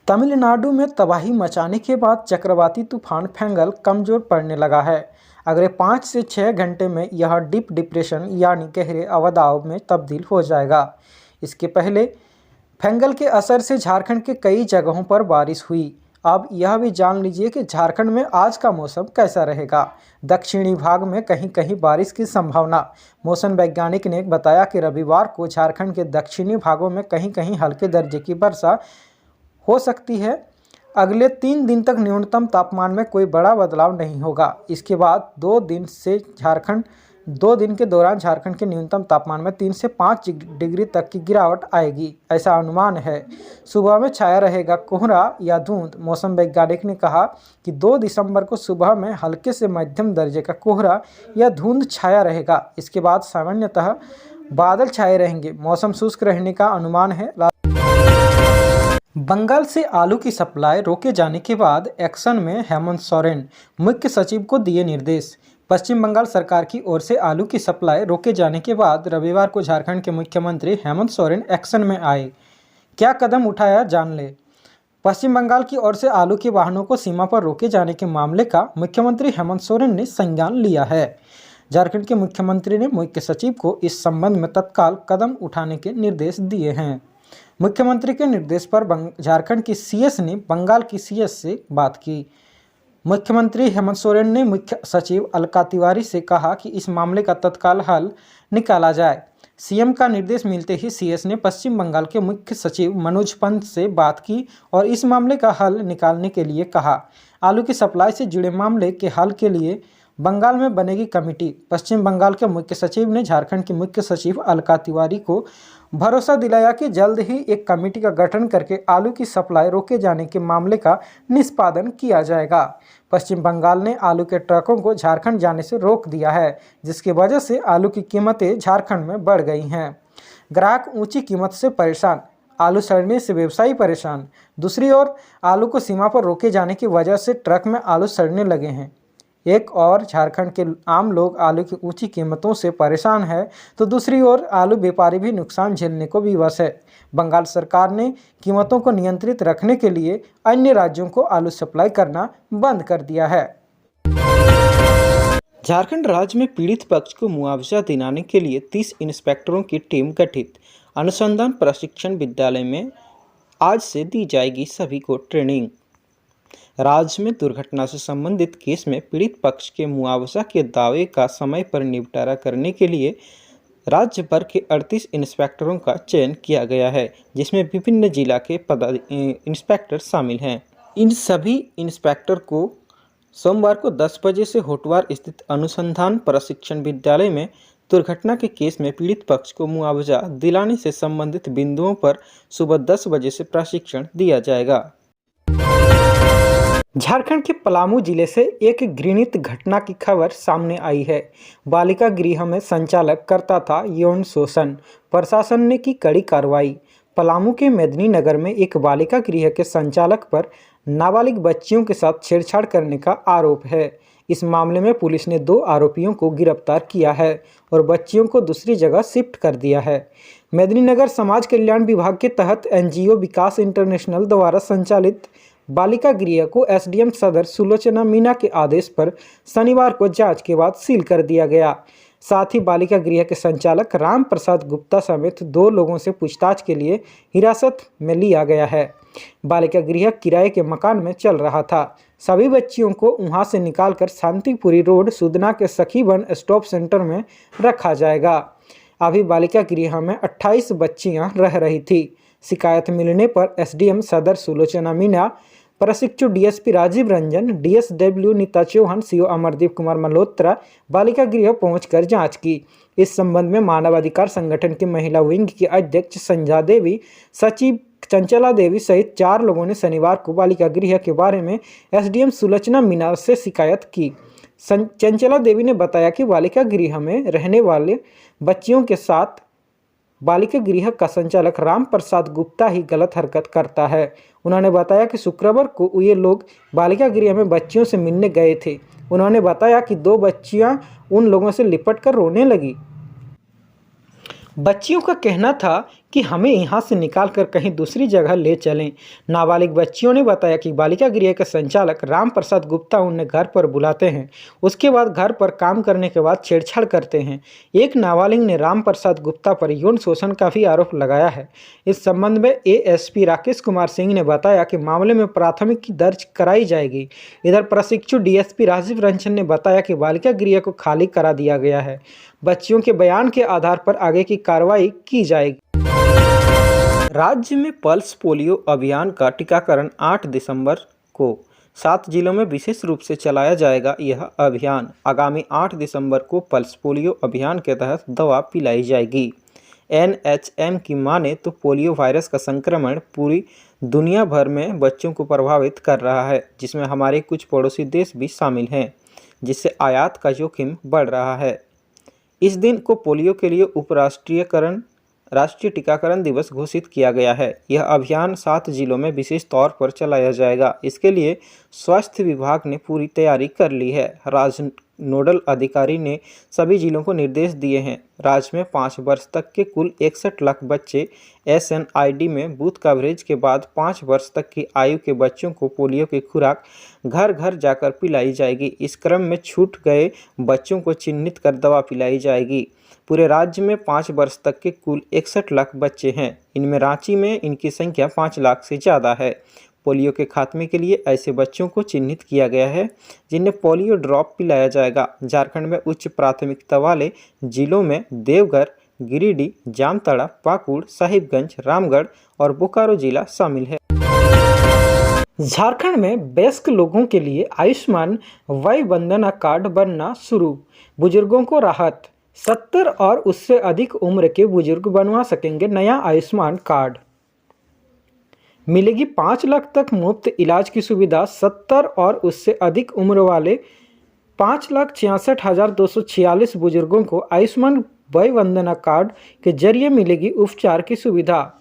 तमिलनाडु में तबाही मचाने के बाद चक्रवाती तूफान फेंगल कमजोर पड़ने लगा है। अगले 5 से 6 घंटे में यह डीप डिप्रेशन यानी गहरे अवदाव में तब्दील हो जाएगा। इसके पहले फेंगल के असर से झारखंड के कई जगहों पर बारिश हुई। अब यह भी जान लीजिए कि झारखंड में आज का मौसम कैसा रहेगा। दक्षिणी भाग में कहीं कहीं बारिश की संभावना। मौसम वैज्ञानिक ने बताया कि रविवार को झारखंड के दक्षिणी भागों में कहीं कहीं हल्के दर्जे की वर्षा हो सकती है। अगले 3 दिन तक न्यूनतम तापमान में कोई बड़ा बदलाव नहीं होगा। इसके बाद 2 दिन के दौरान झारखंड के न्यूनतम तापमान में 3 से 5 डिग्री तक की गिरावट आएगी, ऐसा अनुमान है। सुबह में छाया रहेगा कोहरा या धुंध। मौसम वैज्ञानिक ने कहा कि 2 दिसंबर को सुबह में हल्के से मध्यम दर्जे का कोहरा या धुंध छाया रहेगा। इसके बाद सामान्यतः बादल छाए रहेंगे। मौसम शुष्क रहने का अनुमान है। बंगाल से आलू की सप्लाई रोके जाने के बाद एक्शन में हेमंत सोरेन, मुख्य सचिव को दिए निर्देश। पश्चिम बंगाल सरकार की ओर से आलू की सप्लाई रोके जाने के बाद रविवार को झारखंड के मुख्यमंत्री हेमंत सोरेन एक्शन में आए। क्या कदम उठाया, जान ले। पश्चिम बंगाल की ओर से आलू के वाहनों को सीमा पर रोके जाने के मामले का मुख्यमंत्री हेमंत सोरेन ने संज्ञान लिया है। झारखंड के मुख्यमंत्री ने मुख्य सचिव को इस संबंध में तत्काल कदम उठाने के निर्देश दिए हैं। मुख्यमंत्री के निर्देश पर झारखंड की सीएस ने बंगाल की सीएस से बात की। मुख्यमंत्री हेमंत सोरेन ने मुख्य सचिव अलका तिवारी से कहा कि इस मामले का तत्काल हल निकाला जाए। सीएम का निर्देश मिलते ही सीएस ने पश्चिम बंगाल के मुख्य सचिव मनोज पंत से बात की और इस मामले का हल निकालने के लिए कहा। आलू की सप्लाई से जुड़े मामले के हल के लिए बंगाल में बनेगी कमेटी। पश्चिम बंगाल के मुख्य सचिव ने झारखंड के मुख्य सचिव अलका तिवारी को भरोसा दिलाया कि जल्द ही एक कमेटी का गठन करके आलू की सप्लाई रोके जाने के मामले का निष्पादन किया जाएगा। पश्चिम बंगाल ने आलू के ट्रकों को झारखंड जाने से रोक दिया है, जिसकी वजह से आलू की कीमतें झारखंड में बढ़ गई हैं। ग्राहक ऊंची कीमत से परेशान, आलू सड़ने से व्यवसायी परेशान। दूसरी ओर आलू को सीमा पर रोके जाने की वजह से ट्रक में आलू सड़ने लगे हैं। एक और झारखंड के आम लोग आलू की ऊंची कीमतों से परेशान है, तो दूसरी ओर आलू व्यापारी भी नुकसान झेलने को विवश है। बंगाल सरकार ने कीमतों को नियंत्रित रखने के लिए अन्य राज्यों को आलू सप्लाई करना बंद कर दिया है। झारखंड राज्य में पीड़ित पक्ष को मुआवजा दिलाने के लिए 30 इंस्पेक्टरों की टीम गठित। अनुसंधान प्रशिक्षण विद्यालय में आज से दी जाएगी सभी को ट्रेनिंग। राज्य में दुर्घटना से संबंधित केस में पीड़ित पक्ष के मुआवजा के दावे का समय पर निपटारा करने के लिए राज्य भर के 38 इंस्पेक्टरों का चयन किया गया है, जिसमें विभिन्न जिला के इंस्पेक्टर शामिल हैं। इन सभी इंस्पेक्टर को सोमवार को 10 बजे से होटवार स्थित अनुसंधान प्रशिक्षण विद्यालय में दुर्घटना के केस में पीड़ित पक्ष को मुआवजा दिलाने से संबंधित बिंदुओं पर सुबह 10 बजे से प्रशिक्षण दिया जाएगा। झारखंड के पलामू जिले से एक घृणित घटना की खबर सामने आई है। बालिका गृह में संचालक करता था यौन शोषण। प्रशासन ने की कड़ी कार्रवाई। पलामू के मेदिनी नगर में एक बालिका गृह के संचालक पर नाबालिग बच्चियों के साथ छेड़छाड़ करने का आरोप है। इस मामले में पुलिस ने 2 आरोपियों को गिरफ्तार किया है और बच्चियों को दूसरी जगह शिफ्ट कर दिया है। मेदिनी नगर समाज कल्याण विभाग के तहत एनजीओ विकास इंटरनेशनल द्वारा संचालित बालिका गृह को एसडीएम सदर सुलोचना मीना के आदेश पर शनिवार को जांच के बाद सील कर दिया गया। साथ ही बालिका गृह के संचालक राम प्रसाद गुप्ता समेत 2 लोगों से पूछताछ के लिए हिरासत में लिया गया है। बालिका गृह किराए के मकान में चल रहा था। सभी बच्चियों को वहां से निकालकर शांतिपुरी रोड सुदना के सखीवन स्टॉप सेंटर में रखा जाएगा। अभी बालिका गृह में 28 बच्चियां रह रही थी। शिकायत मिलने पर एसडीएम सदर सुलोचना मीना, प्रशिक्षु DSP Rajeev Ranjan, DSW Neeta Chauhan, CO Amardeep Kumar Malhotra बालिका गृह पहुंचकर जांच की। इस संबंध में मानवाधिकार संगठन की महिला विंग की अध्यक्ष संध्या देवी, सचिव चंचला देवी सहित 4 लोगों ने शनिवार को बालिका गृह के बारे में एसडीएम सुलोचना मीना से शिकायत की। चंचला देवी ने बताया कि बालिका गृह में रहने वाले बच्चियों के साथ बालिका गृह का संचालक राम प्रसाद गुप्ता ही गलत हरकत करता है। उन्होंने बताया कि शुक्रवार को ये लोग बालिका गृह में बच्चियों से मिलने गए थे। उन्होंने बताया कि 2 बच्चियां उन लोगों से लिपट कर रोने लगी। बच्चियों का कहना था कि कि हमें यहाँ से निकाल कर कहीं दूसरी जगह ले चलें। नाबालिग बच्चियों ने बताया कि बालिका गृह के संचालक राम प्रसाद गुप्ता उन्हें घर पर बुलाते हैं, उसके बाद घर पर काम करने के बाद छेड़छाड़ करते हैं। एक नाबालिग ने राम प्रसाद गुप्ता पर यौन शोषण का भी आरोप लगाया है। इस संबंध में एएसपी राकेश कुमार सिंह ने बताया कि मामले में प्राथमिकी दर्ज कराई जाएगी। इधर प्रशिक्षु डीएसपी राजीव रंजन ने बताया कि बालिका गृह को खाली करा दिया गया है। बच्चियों के बयान के आधार पर आगे की कार्रवाई की जाएगी। राज्य में पल्स पोलियो अभियान का टीकाकरण 8 दिसंबर को 7 जिलों में विशेष रूप से चलाया जाएगा। यह अभियान आगामी 8 दिसंबर को पल्स पोलियो अभियान के तहत दवा पिलाई जाएगी। एनएचएम की माने तो पोलियो वायरस का संक्रमण पूरी दुनिया भर में बच्चों को प्रभावित कर रहा है, जिसमें हमारे कुछ पड़ोसी देश भी शामिल हैं, जिससे आयात का जोखिम बढ़ रहा है। इस दिन को पोलियो के लिए राष्ट्रीय टीकाकरण दिवस घोषित किया गया है। यह अभियान 7 जिलों में विशेष तौर पर चलाया जाएगा। इसके लिए स्वास्थ्य विभाग ने पूरी तैयारी कर ली है। राज्य नोडल अधिकारी ने सभी जिलों को निर्देश दिए हैं। राज्य में 5 वर्ष तक के कुल 61 लाख बच्चे SNID में बूथ कवरेज के बाद 5 वर्ष तक की आयु के बच्चों को पोलियो की खुराक घर घर जाकर पिलाई जाएगी। इस क्रम में छूट गए बच्चों को चिन्हित कर दवा पिलाई जाएगी। पूरे राज्य में 5 वर्ष तक के कुल 61 लाख बच्चे हैं। इनमें रांची में इनकी संख्या 5 लाख से ज़्यादा है। पोलियो के खात्मे के लिए ऐसे बच्चों को चिन्हित किया गया है जिन्हें पोलियो ड्रॉप पिलाया जाएगा। झारखंड में उच्च प्राथमिकता वाले जिलों में देवघर, गिरिडीह, जामताड़ा, पाकुड़, साहिबगंज, रामगढ़ और बोकारो जिला शामिल है। झारखंड में वयस्क लोगों के लिए आयुष्मान वय वंदना कार्ड बनना शुरू। बुजुर्गों को राहत। 70 और उससे अधिक उम्र के बुजुर्ग बनवा सकेंगे नया आयुष्मान कार्ड। मिलेगी 5 लाख तक मुफ्त इलाज की सुविधा। 70 और उससे अधिक उम्र वाले 5,66,246 बुजुर्गों को आयुष्मान वय वंदना कार्ड के जरिए मिलेगी उपचार की सुविधा।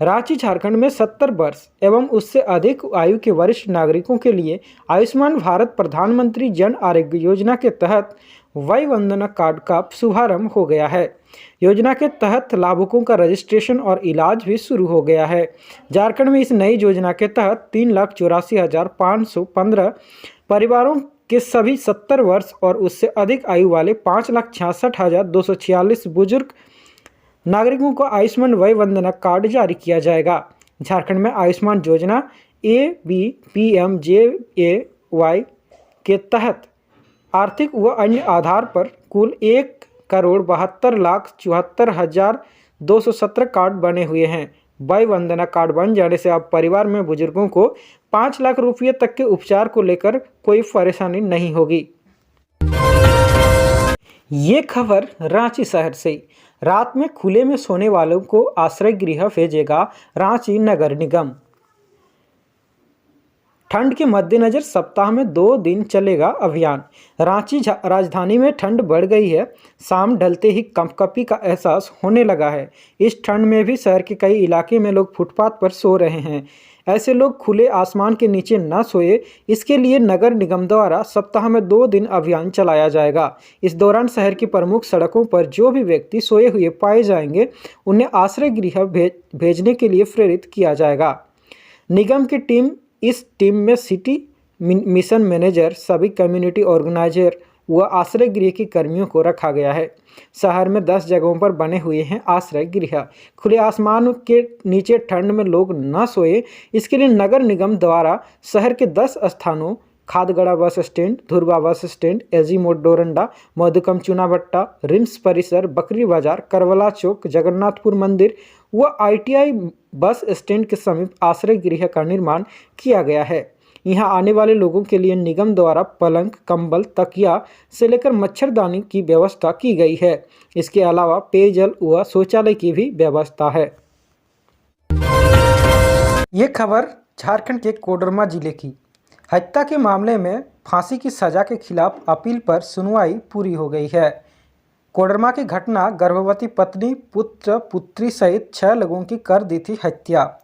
रांची झारखंड में 70 वर्ष एवं उससे अधिक आयु के वरिष्ठ नागरिकों के लिए आयुष्मान भारत प्रधानमंत्री जन आरोग्य योजना के तहत वय वंदना कार्ड का शुभारंभ हो गया है। योजना के तहत लाभुकों का रजिस्ट्रेशन और इलाज भी शुरू हो गया है। झारखंड में इस नई योजना के तहत 3,84,515 परिवारों के सभी 70 वर्ष और उससे अधिक आयु वाले 5,66,246 बुजुर्ग नागरिकों को आयुष्मान वय वंदना कार्ड जारी किया जाएगा। झारखंड में आयुष्मान योजना ABPMJAY के तहत आर्थिक व अन्य आधार पर कुल 1,72,74,217 कार्ड बने हुए हैं। वय वंदना कार्ड बन जाने से अब परिवार में बुजुर्गों को 5 लाख रुपये तक के उपचार को लेकर कोई परेशानी नहीं होगी। ये खबर रांची शहर से। रात में खुले में सोने वालों को आश्रय गृह भेजेगा रांची नगर निगम। ठंड के मद्देनजर सप्ताह में 2 दिन चलेगा अभियान। रांची राजधानी में ठंड बढ़ गई है। शाम ढलते ही कंपकपी का एहसास होने लगा है। इस ठंड में भी शहर के कई इलाके में लोग फुटपाथ पर सो रहे हैं। ऐसे लोग खुले आसमान के नीचे न सोए, इसके लिए नगर निगम द्वारा सप्ताह में 2 दिन अभियान चलाया जाएगा। इस दौरान शहर की प्रमुख सड़कों पर जो भी व्यक्ति सोए हुए पाए जाएंगे उन्हें आश्रय गृह भेजने के लिए प्रेरित किया जाएगा। निगम की इस टीम में सिटी मिशन मैनेजर, सभी कम्युनिटी ऑर्गेनाइजर व आश्रय गृह के कर्मियों को रखा गया है। शहर में 10 जगहों पर बने हुए हैं आश्रय गृह। खुले आसमान के नीचे ठंड में लोग न सोए, इसके लिए नगर निगम द्वारा शहर के 10 स्थानों खादगड़ा बस stand, Dhurwa bus stand, A G मोड डोरंडा, मधुकम चुनाभट्टा, रिम्स परिसर, बकरी बाजार, करवला चौक, जगन्नाथपुर मंदिर व ITI बस स्टैंड के समीप आश्रय गृह का निर्माण किया गया है। यहाँ आने वाले लोगों के लिए निगम द्वारा पलंग, कंबल, तकिया से लेकर मच्छरदानी की व्यवस्था की गई है। इसके अलावा पेयजल व शौचालय की भी व्यवस्था है। ये खबर झारखंड के कोडरमा जिले की। हत्या के मामले में फांसी की सजा के खिलाफ अपील पर सुनवाई पूरी हो गई है। कोडरमा की घटना गर्भवती पत्नी, पुत्र, पुत्री सहित 6 लोगों की कर दी थी हत्या।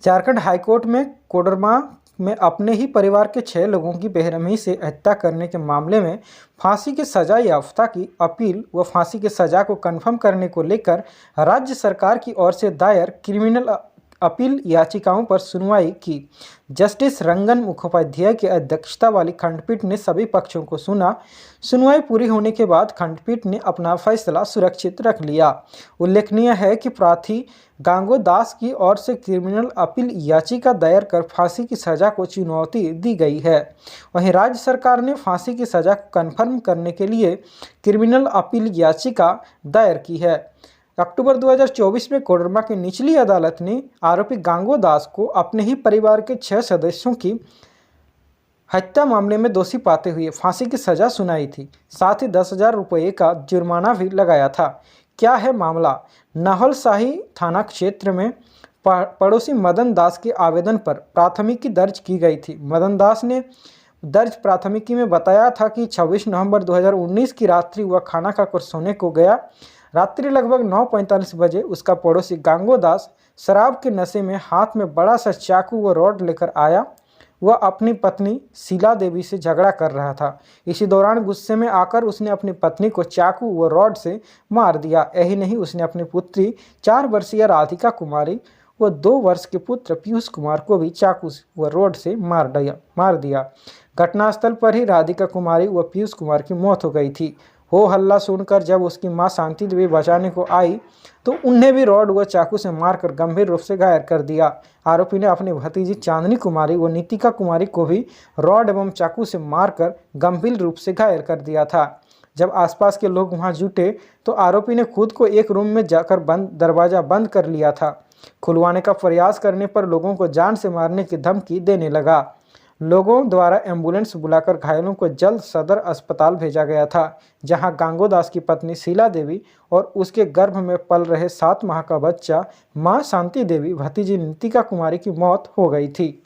झारखंड हाईकोर्ट में कोडरमा में अपने ही परिवार के 6 लोगों की बेरहमी से हत्या करने के मामले में फांसी की सजा याफ्ता की अपील व फांसी की सजा को कन्फर्म करने को लेकर राज्य सरकार की ओर से दायर क्रिमिनल अपील याचिकाओं पर सुनवाई की। जस्टिस रंगन मुखोपाध्याय की अध्यक्षता वाली खंडपीठ ने सभी पक्षों को सुना। सुनवाई पूरी होने के बाद खंडपीठ ने अपना फैसला सुरक्षित रख लिया। उल्लेखनीय है कि प्रार्थी गांगो दास की ओर से क्रिमिनल अपील याचिका दायर कर फांसी की सजा को चुनौती दी गई है। वहीं राज्य सरकार ने फांसी की सजा को कन्फर्म करने के लिए क्रिमिनल अपील याचिका दायर की है। अक्टूबर 2024 में कोडरमा की निचली अदालत ने आरोपी गांगो दास को अपने ही परिवार के 6 सदस्यों की हत्या मामले में दोषी पाते हुए फांसी की सजा सुनाई थी। साथ ही 10,000 रुपये का जुर्माना भी लगाया था। क्या है मामला? नाहलसाही थाना क्षेत्र में पड़ोसी मदन दास के आवेदन पर प्राथमिकी दर्ज की गई थी। मदन दास ने दर्ज प्राथमिकी में बताया था कि 26 नवंबर 2019 की रात्रि वह खाना खाकर सोने को गया। रात्रि लगभग 9:45 बजे उसका पड़ोसी गांगो दास शराब के नशे में हाथ में बड़ा सा चाकू व रॉड लेकर आया। वह अपनी पत्नी शीला देवी से झगड़ा कर रहा था। इसी दौरान गुस्से में आकर उसने अपनी पत्नी को चाकू व रॉड से मार दिया। यही नहीं, उसने अपनी पुत्री 4 वर्षीय राधिका कुमारी व 2 वर्ष के पुत्र पीयूष कुमार को भी चाकू व रॉड से मार दिया। घटनास्थल पर ही राधिका कुमारी व पीयूष कुमार की मौत हो गई थी। हो हल्ला सुनकर जब उसकी मां शांति देवी बचाने को आई तो उन्हें भी रॉड व चाकू से मारकर गंभीर रूप से घायल कर दिया। आरोपी ने अपनी भतीजी चांदनी कुमारी व नीतिका कुमारी को भी रॉड एवं चाकू से मारकर गंभीर रूप से घायल कर दिया था। जब आसपास के लोग वहां जुटे तो आरोपी ने खुद को एक रूम में जाकर दरवाजा बंद कर लिया था। खुलवाने का प्रयास करने पर लोगों को जान से मारने की धमकी देने लगा। लोगों द्वारा एम्बुलेंस बुलाकर घायलों को जल्द सदर अस्पताल भेजा गया था, जहां गांगो दास की पत्नी शीला देवी और उसके गर्भ में पल रहे 7 माह का बच्चा मां शांति देवी, भतीजी नीतिका कुमारी की मौत हो गई थी।